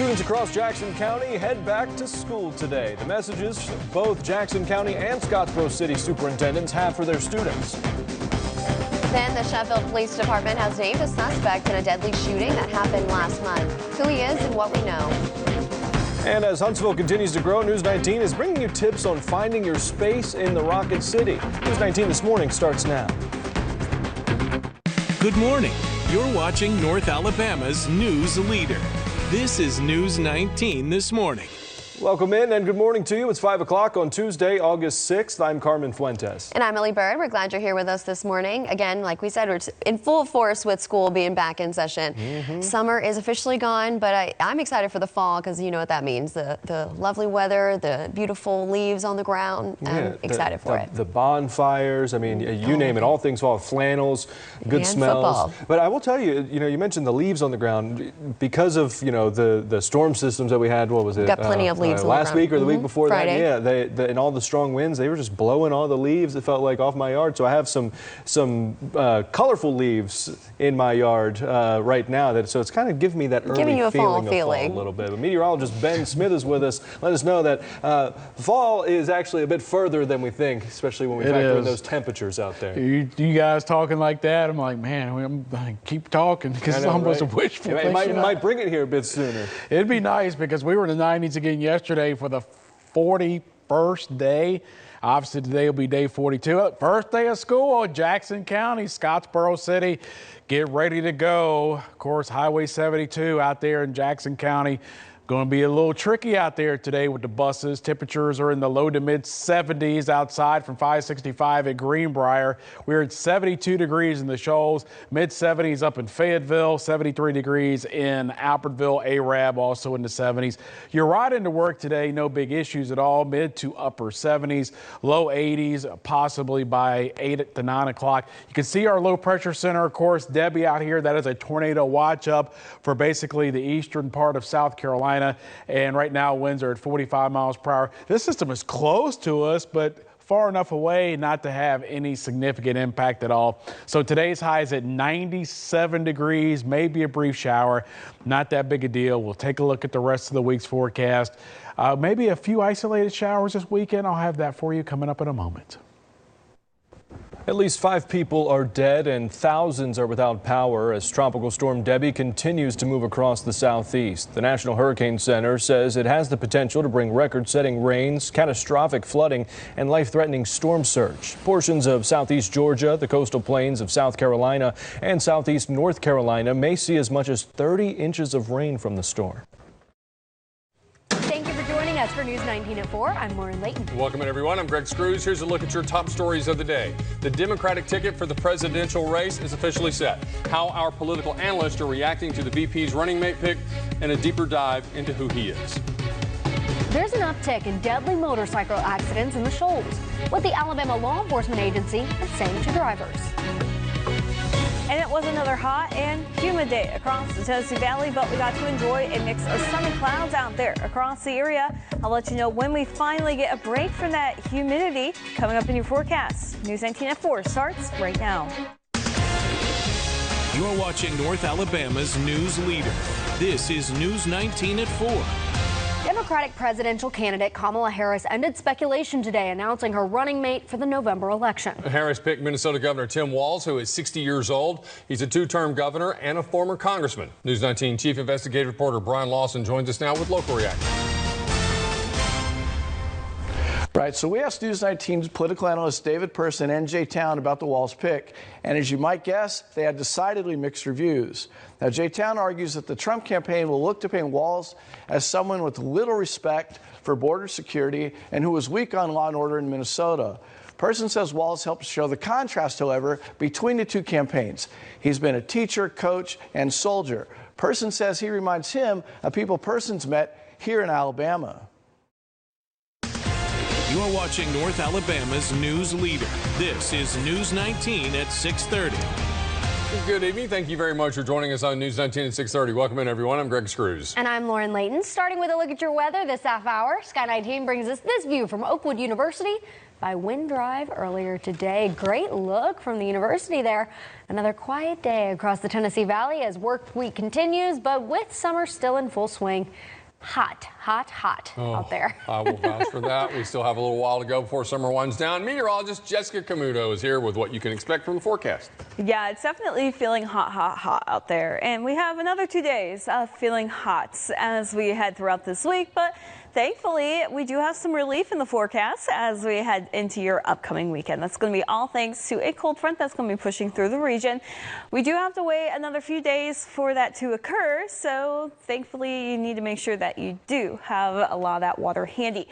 Students across Jackson County head back to school today. The messages both Jackson County and Scottsboro City superintendents have for their students. Then the Sheffield Police Department has named a suspect in a deadly shooting that happened last month. Who he is and what we know. And as Huntsville continues to grow, News 19 is bringing you tips on finding your space in the Rocket City. News 19 this morning starts now. Good morning. You're watching North Alabama's news leader. This is News 19 this morning. Welcome in and good morning to you. It's 5 o'clock on Tuesday, August 6th. I'm Carmen Fuentes. And I'm Ellie Byrd. We're glad you're here with us this morning. Again, like we said, we're in full force with school being back in session. Summer is officially gone, but I'm excited for the fall because you know what that means. The lovely weather, the beautiful leaves on the ground. I'm excited for it. The bonfires, I mean, you name it, all things fall, flannels, good and smells. Football. But I will tell you, you mentioned the leaves on the ground because of, the storm systems that we had, what was it? Got plenty of leaves. Last week or the week before Friday. that, and all the strong winds, they were just blowing all the leaves, it felt like, off my yard. So I have some colorful leaves in my yard right now. So it's kind of giving me that early giving you a feeling fall feeling a little bit. But meteorologist Ben Smith is with us. Let us know that fall is actually a bit further than we think, especially when we factor in those temperatures out there. You guys talking like that, I'm like, man, I'm keep talking because it's almost a wishful thinking. It might bring it here a bit sooner. It'd be nice because we were in the 90s again yesterday for the 41st day. Obviously, today will be day 42. First day of school, Jackson County, Scottsboro City. Get ready to go. Of course, Highway 72 out there in Jackson County. Going to be a little tricky out there today with the buses. Temperatures are in the low to mid 70s outside from 565 at Greenbrier. We're at 72 degrees in the Shoals, mid 70s up in Fayetteville, 73 degrees in Albertville, Arab also in the 70s. You're riding to work today, no big issues at all, mid to upper 70s, low 80s, possibly by 8 to 9 o'clock. You can see our low pressure center, of course, Debbie out here. That is a tornado watch up for basically the eastern part of South Carolina. And right now winds are at 45 miles per hour. This system is close to us, but far enough away not to have any significant impact at all. So today's high is at 97 degrees, maybe a brief shower. Not that big a deal. We'll take a look at the rest of the week's forecast. Maybe a few isolated showers this weekend. I'll have that for you coming up in a moment. At least 5 people are dead and thousands are without power as Tropical Storm Debbie continues to move across the southeast. The National Hurricane Center says it has the potential to bring record-setting rains, catastrophic flooding, and life-threatening storm surge. Portions of southeast Georgia, the coastal plains of South Carolina, and southeast North Carolina may see as much as 30 inches of rain from the storm. Thank you for joining us for News 19 at 4. I'm Lauren Layton. Welcome in, everyone. I'm Greg Screws. Here's a look at your top stories of the day. The Democratic ticket for the presidential race is officially set. How our political analysts are reacting to the VP's running mate pick, and a deeper dive into who he is. There's an uptick in deadly motorcycle accidents in the Shoals. What the Alabama Law Enforcement Agency is saying to drivers. And it was another hot and humid day across the Tennessee Valley, but we got to enjoy a mix of sun and clouds out there across the area. I'll let you know when we finally get a break from that humidity coming up in your forecast. News 19 at 4 starts right now. You're watching North Alabama's news leader. This is News 19 at 4. Democratic presidential candidate Kamala Harris ended speculation today, announcing her running mate for the November election. Harris picked Minnesota Governor Tim Walz, who is 60 years old. He's a 2-term governor and a former congressman. News 19 chief investigative reporter Brian Lawson joins us now with local reaction. Right, so we asked News 19's political analyst David Person and Jay Town about the Walz pick, and as you might guess, they had decidedly mixed reviews. Now, Jay Town argues that the Trump campaign will look to paint Walz as someone with little respect for border security and who was weak on law and order in Minnesota. Person says Walz helped show the contrast, however, between the two campaigns. He's been a teacher, coach, and soldier. Person says he reminds him of people Person's met here in Alabama. You're watching North Alabama's news leader. This is News 19 at 6:30. Good evening. Thank you very much for joining us on News 19 at 6:30. Welcome in, everyone. I'm Greg Screws. And I'm Lauren Layton. Starting with a look at your weather this half hour, Sky 19 brings us this view from Oakwood University. by Wind Drive earlier today. Great look from the university there. Another quiet day across the Tennessee Valley as work week continues, but with summer still in full swing. Hot out there. I will vouch for that. We still have a little while to go before summer winds down. Meteorologist Jessica Camuto is here with what you can expect from the forecast. Yeah, it's definitely feeling hot out there. And we have another 2 days of feeling hot as we head throughout this week. But thankfully, we do have some relief in the forecast as we head into your upcoming weekend. That's going to be all thanks to a cold front that's going to be pushing through the region. We do have to wait another few days for that to occur. So thankfully, you need to make sure that you do have a lot of that water handy.